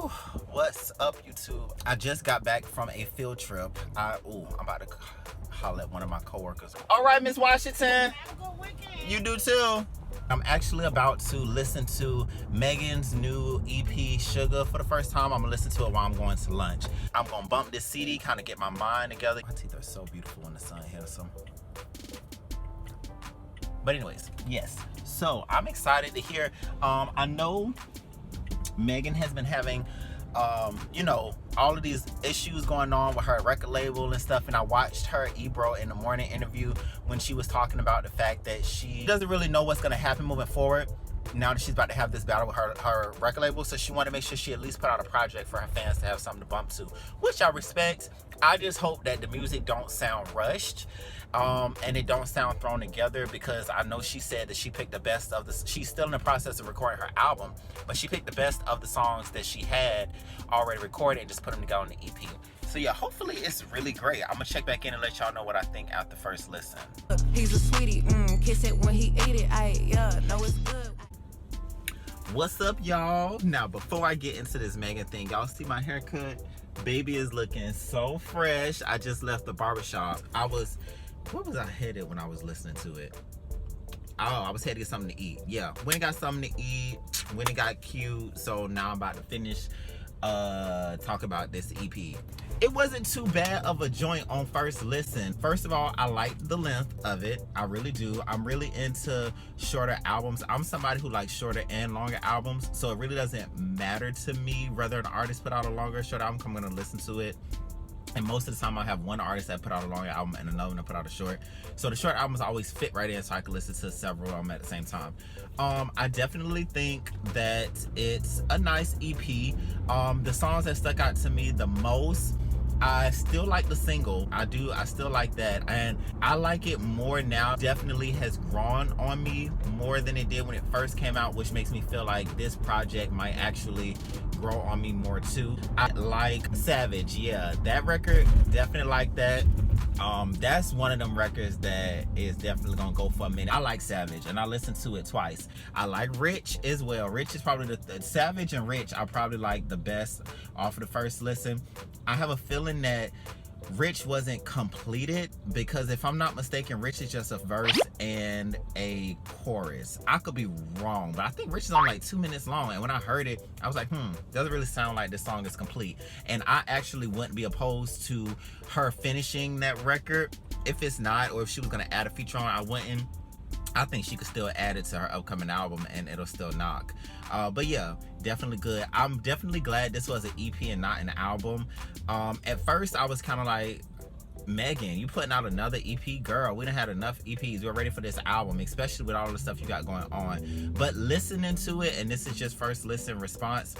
Whew, what's up, YouTube? I just got back from a field trip. I'm about to holler at one of my coworkers. All right, Miss Washington. Have a good weekend. You do too. I'm actually about to listen to Megan's new EP, Suga, for the first time. I'm gonna listen to it while I'm going to lunch. I'm gonna bump this CD, kind of get my mind together. My teeth are so beautiful in the sun here, so. But anyways, yes. So I'm excited to hear. I know Megan has been having, you know, all of these issues going on with her record label and stuff, and I watched her Ebro in the morning interview when she was talking about the fact that she doesn't really know what's going to happen moving forward now that she's about to have this battle with her record label. So she wanted to make sure she at least put out a project for her fans to have something to bump to, which I respect. I just hope that the music don't sound rushed, and it don't sound thrown together, because I know she said that she picked the best of the, she's still in the process of recording her album, but she picked the best of the songs that she had already recorded and just put them together on the EP. So yeah, hopefully it's really great. I'm gonna check back in and let y'all know what I think after first listen. He's a sweetie, kiss it when he ate it, yeah, know it's good. What's up, y'all? Now, before I get into this Megan thing, y'all see my haircut? Baby is looking so fresh. I just left the barbershop. Where was I headed when I was listening to it? Oh, I was headed to get something to eat. Yeah, went and got something to eat, went and got cute. So now I'm about to finish talk about this EP. It wasn't too bad of a joint on first listen. First of all, I like the length of it. I really do. I'm really into shorter albums. I'm somebody who likes shorter and longer albums, so it really doesn't matter to me whether an artist put out a longer or short album. I'm gonna listen to it. And most of the time I have one artist that put out a longer album and another one that put out a short. So the short albums always fit right in, so I can listen to several of them at the same time. I definitely think that it's a nice EP. The songs that stuck out to me the most, I still like the single. I still like that, and I like it more now. Definitely has grown on me more than it did when it first came out, which makes me feel like this project might actually grow on me more too. I like Savage. Yeah, that record, definitely like that. That's one of them records that is definitely gonna go for a minute. I like Savage, and I listened to it twice. I like Rich as well. Rich is probably the Savage and Rich I probably like the best off of the first listen. I have a feeling that Rich wasn't completed, because if I'm not mistaken, Rich is just a verse and a chorus. I could be wrong, but I think Rich is only like 2 minutes long, and when I heard it, I was like, doesn't really sound like this song is complete. And I actually wouldn't be opposed to her finishing that record if it's not, or if she was gonna add a feature on it, I wouldn't. I think she could still add it to her upcoming album and it'll still knock. But yeah, definitely good. I'm definitely glad this was an EP and not an album. At first I was kind of like, Megan, you putting out another EP? Girl, we done had enough EPs. We're ready for this album, especially with all the stuff you got going on. But listening to it, and this is just first listen response,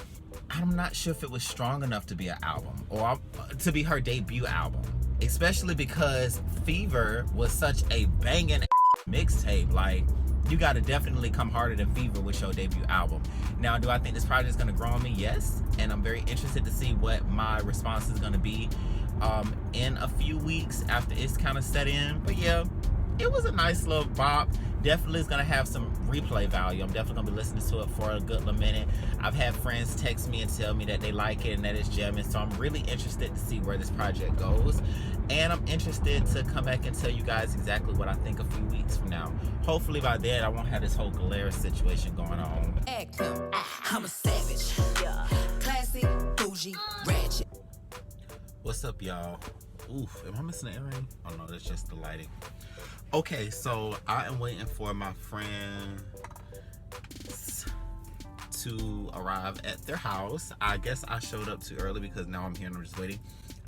I'm not sure if it was strong enough to be an album, or to be her debut album. Especially because Fever was such a banging mixtape. Like, you gotta definitely come harder than Fever with your debut album. Now, do I think this project is gonna grow on me? Yes, and I'm very interested to see what my response is gonna be in a few weeks after it's kind of set in. But yeah, it was a nice little bop. Definitely is gonna have some replay value. I'm definitely gonna be listening to it for a good little minute. I've had friends text me and tell me that they like it and that it's jamming, so I'm really interested to see where this project goes. And I'm interested to come back and tell you guys exactly what I think a few weeks from now. Hopefully by then I won't have this whole glare situation going on. I'm a savage, yeah. Classy, bougie, ratchet. What's up, y'all? Oof, am I missing an earring? Oh no, that's just the lighting. Okay, so I am waiting for my friends to arrive at their house. I guess I showed up too early because now I'm here and I'm just waiting.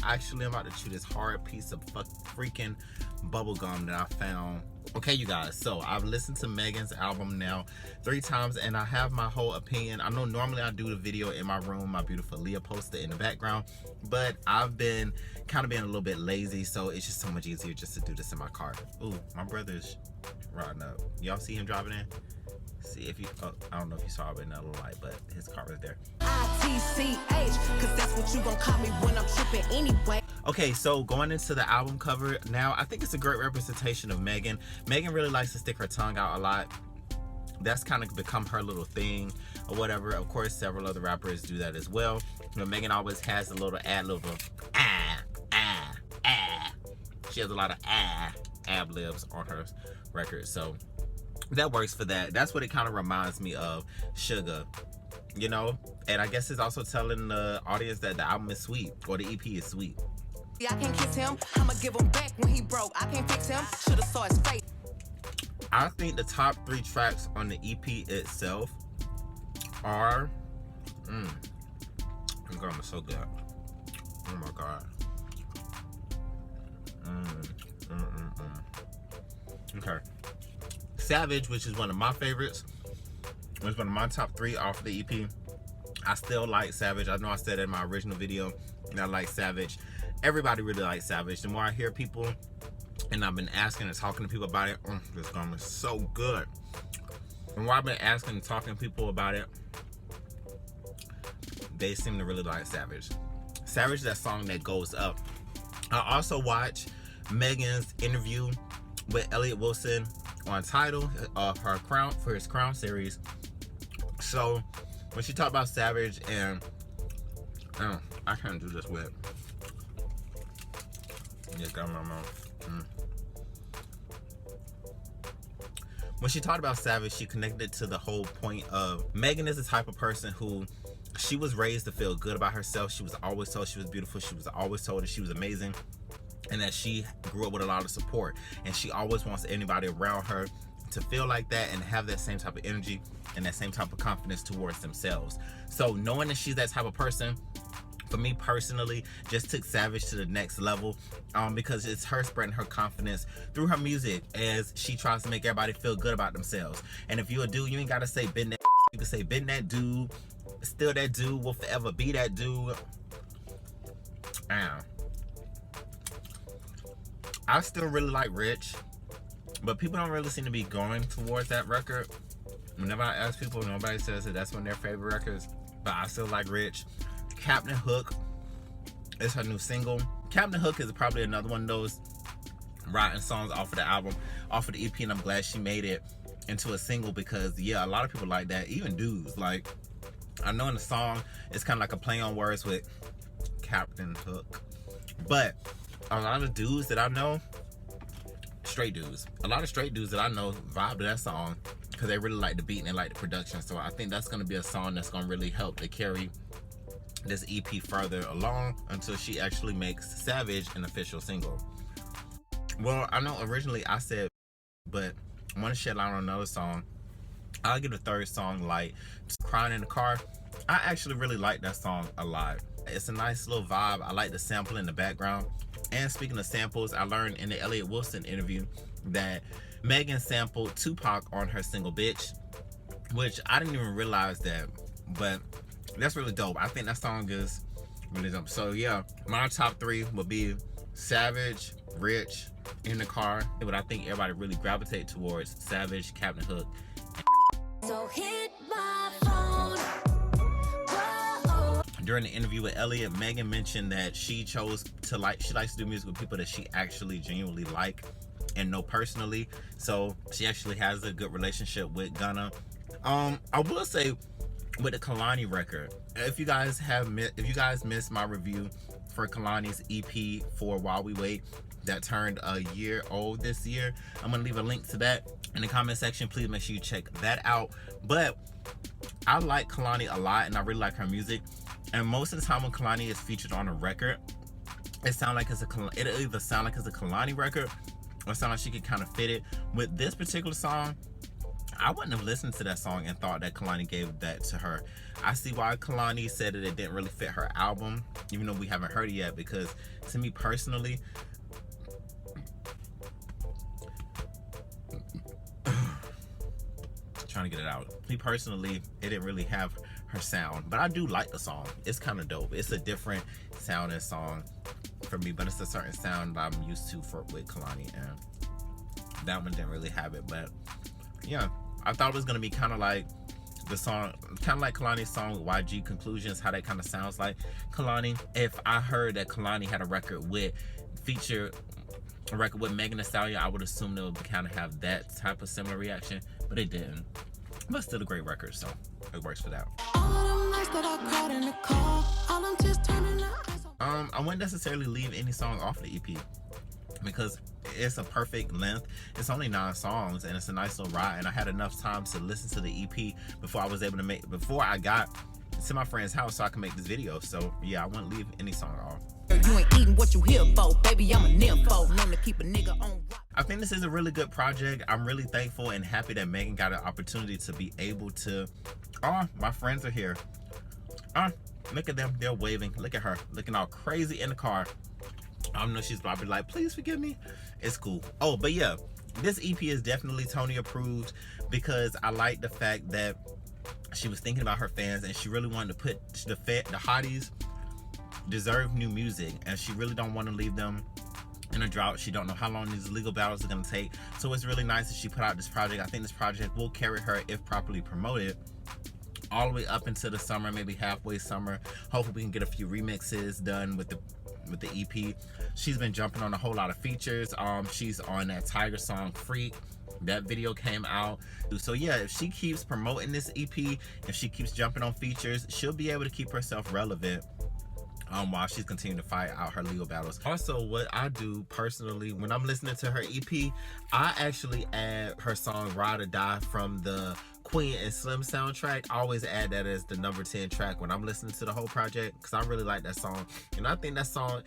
Actually, I'm about to chew this hard piece of freaking bubble gum that I found. Okay, you guys, so I've listened to Megan's album now 3 times, and I have my whole opinion. I know normally I do the video in my room, my beautiful Leah poster in the background, but I've been kind of being a little bit lazy, so it's just so much easier just to do this in my car. Ooh, my brother's riding up. Y'all see him driving in? See if you, I don't know if you saw it in that little light, but his car was there. ITCH, cause that's what you gon' call me when I'm tripping anyway. Okay, so going into the album cover now, I think it's a great representation of Megan. Megan really likes to stick her tongue out a lot. That's kind of become her little thing or whatever. Of course, several other rappers do that as well. You know, Megan always has a little ah. She has a lot of ab libs on her record, so that works for that. That's what it kind of reminds me of, Suga, you know. And I guess it's also telling the audience that the album is sweet, or the EP is sweet. I can't kiss him. I'ma give him back when he broke. I can't fix him. Should've saw his face. I think the top 3 tracks on the EP itself are it's so good. Oh my god. Okay. Savage, which is one of my favorites, was one of my top 3 off the EP. I still like Savage. I know I said in my original video that I like Savage. Everybody really likes Savage. The more I hear people, and I've been asking and talking to people about it, this song is so good. The more I've been asking and talking to people about it, they seem to really like Savage. Savage is that song that goes up. I also watched Megan's interview with Elliott Wilson on Tidal of her Crown, for his Crown series. So when she talked about Savage, and I can't do this with just got my mouth. When she talked about Savage, she connected to the whole point of Megan is the type of person who, she was raised to feel good about herself. She was always told she was beautiful. She was always told that she was amazing, and that she grew up with a lot of support. And she always wants anybody around her to feel like that and have that same type of energy and that same type of confidence towards themselves. So knowing that she's that type of person, for me personally, just took Savage to the next level, because it's her spreading her confidence through her music as she tries to make everybody feel good about themselves. And if you're a dude, you ain't gotta say been that. You can say been that dude, still that dude, will forever be that dude. I still really like Rich, but people don't really seem to be going towards that record. Whenever I ask people, nobody says that that's one of their favorite records, but I still like Rich. Captain Hook is her new single. Captain Hook is probably another one of those rotten songs off of the album, off of the EP, and I'm glad she made it into a single, because yeah, a lot of people like that, even dudes. Like, I know in the song it's kind of like a play on words with Captain Hook, but a lot of dudes that I know, a lot of straight dudes that I know vibe to that song because they really like the beat and they like the production. So I think that's going to be a song that's going to really help to carry this EP further along until she actually makes Savage an official single. Well, I know originally I said, but I want to shed light on another song. I'll give the third song light. Crying in the Car. I actually really like that song a lot. It's a nice little vibe. I like the sample in the background. And speaking of samples, I learned in the Elliott Wilson interview that Megan sampled Tupac on her single Bitch, which I didn't even realize that, but that's really dope. I think that song is really dope. So yeah, my top 3 would be Savage, Rich, In the Car, but I think everybody really gravitate towards Savage, Captain Hook. So hit my phone. During the interview with Elliott, Megan mentioned that she likes to do music with people that she actually genuinely like and know personally. So she actually has a good relationship with Gunna. I will say, with the Kalani record, if you guys missed my review for Kalani's EP for While We Wait, that turned a year old this year, I'm gonna leave a link to that in the comment section. Please make sure you check that out. But I like Kalani a lot, and I really like her music. And most of the time when Kalani is featured on a record, it either sound like it's a Kalani record, or sound like she could kind of fit it. With this particular song, I wouldn't have listened to that song and thought that Kalani gave that to her. I see why Kalani said that it didn't really fit her album, even though we haven't heard it yet, because to me personally, trying to get it out. Me personally, it didn't really have her sound, but I do like the song. It's kind of dope. It's a different sounding song for me, but it's a certain sound that I'm used to with Kalani, and that one didn't really have it. But yeah, I thought it was gonna be kind of like the song, kind of like Kalani's song with YG Conclusions, how that kind of sounds like Kalani. If I heard that Kalani had a record with Megan Thee Stallion, I would assume it would kind of have that type of similar reaction, but it didn't. but still a great record, so it works for that. I wouldn't necessarily leave any song off the EP because it's a perfect length. It's only 9 songs and it's a nice little ride, and I had enough time to listen to the EP before I got to my friend's house so I can make this video. So yeah, I wouldn't leave any song off. You ain't eating what you here for, baby. I'm a nympho, known to keep a nigga on. I think this is a really good project. I'm really thankful and happy that Megan got an opportunity to be able to. Oh, my friends are here. Look at them, they're waving. Look at her, looking all crazy in the car. I know she's probably like, please forgive me. It's cool. Oh, but yeah, this EP is definitely Tony approved because I like the fact that she was thinking about her fans and she really wanted to put the hotties deserve new music, and she really don't want to leave them in a drought. She don't know how long these legal battles are going to take, so it's really nice that she put out this project. I think this project will carry her if properly promoted all the way up into the summer, maybe halfway summer. Hopefully we can get a few remixes done with the EP. She's been jumping on a whole lot of features. She's on that Tiger song Freak. That video came out. So yeah, if she keeps promoting this EP, if she keeps jumping on features, she'll be able to keep herself relevant while she's continuing to fight out her legal battles. Also, what I do personally when I'm listening to her EP, I actually add her song Ride or Die from the Queen and Slim soundtrack. I always add that as the number 10 track when I'm listening to the whole project because I really like that song. And I think that song,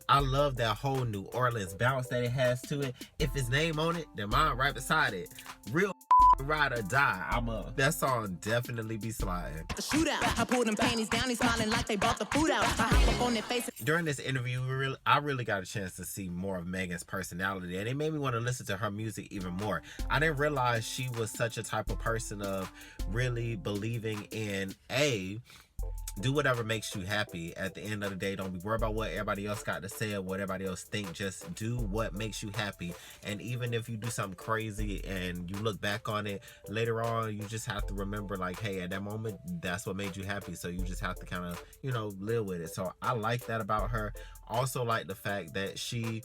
I love that whole New Orleans bounce that it has to it. If his name on it, then mine right beside it. Real Ride or Die. That song definitely be sliding. The shootout. I pulled them panties down, he's smiling like they brought the food out. I hop up on their face. During this interview, I really got a chance to see more of Megan's personality, and it made me want to listen to her music even more. I didn't realize she was such a type of person of really believing in do whatever makes you happy. At the end of the day, don't be worried about what everybody else got to say or what everybody else think. Just do what makes you happy. And even if you do something crazy and you look back on it later on, you just have to remember, like, hey, at that moment, that's what made you happy. So you just have to kind of, live with it. So I like that about her. Also like the fact that she,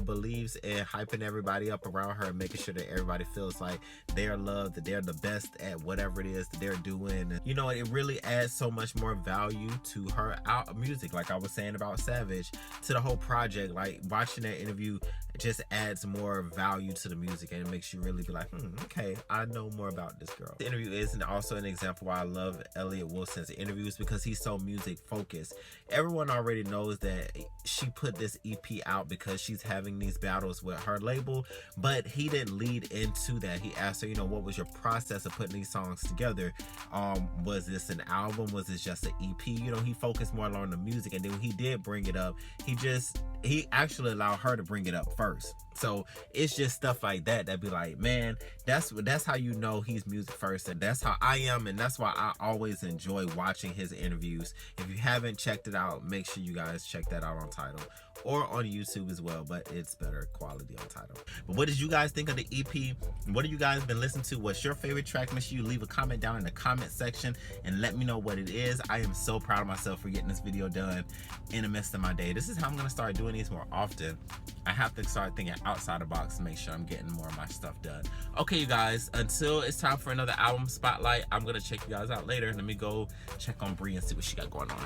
believes in hyping everybody up around her and making sure that everybody feels like they're loved, that they're the best at whatever it is that they're doing. And, it really adds so much more value to her music. Like I was saying about Savage, to the whole project. Like watching that interview just adds more value to the music, and it makes you really be like, okay, I know more about this girl. The interview is also an example why I love Elliott Wilson's interviews, because he's so music focused. Everyone already knows that she put this EP out because she's having these battles with her label, but he didn't lead into that. He asked her, what was your process of putting these songs together? Was this an album? Was this just an EP? He focused more on the music, and then when he did bring it up, he actually allowed her to bring it up first. So it's just stuff like that be like, man, that's how he's music first, and that's how I am, and that's why I always enjoy watching his interviews. If you haven't checked it out, make sure you guys check that out on Tidal or on YouTube as well, but it's better quality on Tidal. But what did you guys think of the EP? What have you guys been listening to? What's your favorite track? Make sure you leave a comment down in the comment section and let me know what it is. I am so proud of myself for getting this video done in the midst of my day. This is how I'm gonna start doing these more often. I have to start thinking outside the box to make sure I'm getting more of my stuff done. Okay, you guys, until it's time for another album spotlight, I'm gonna check you guys out later. Let me go check on Bree and see what she got going on.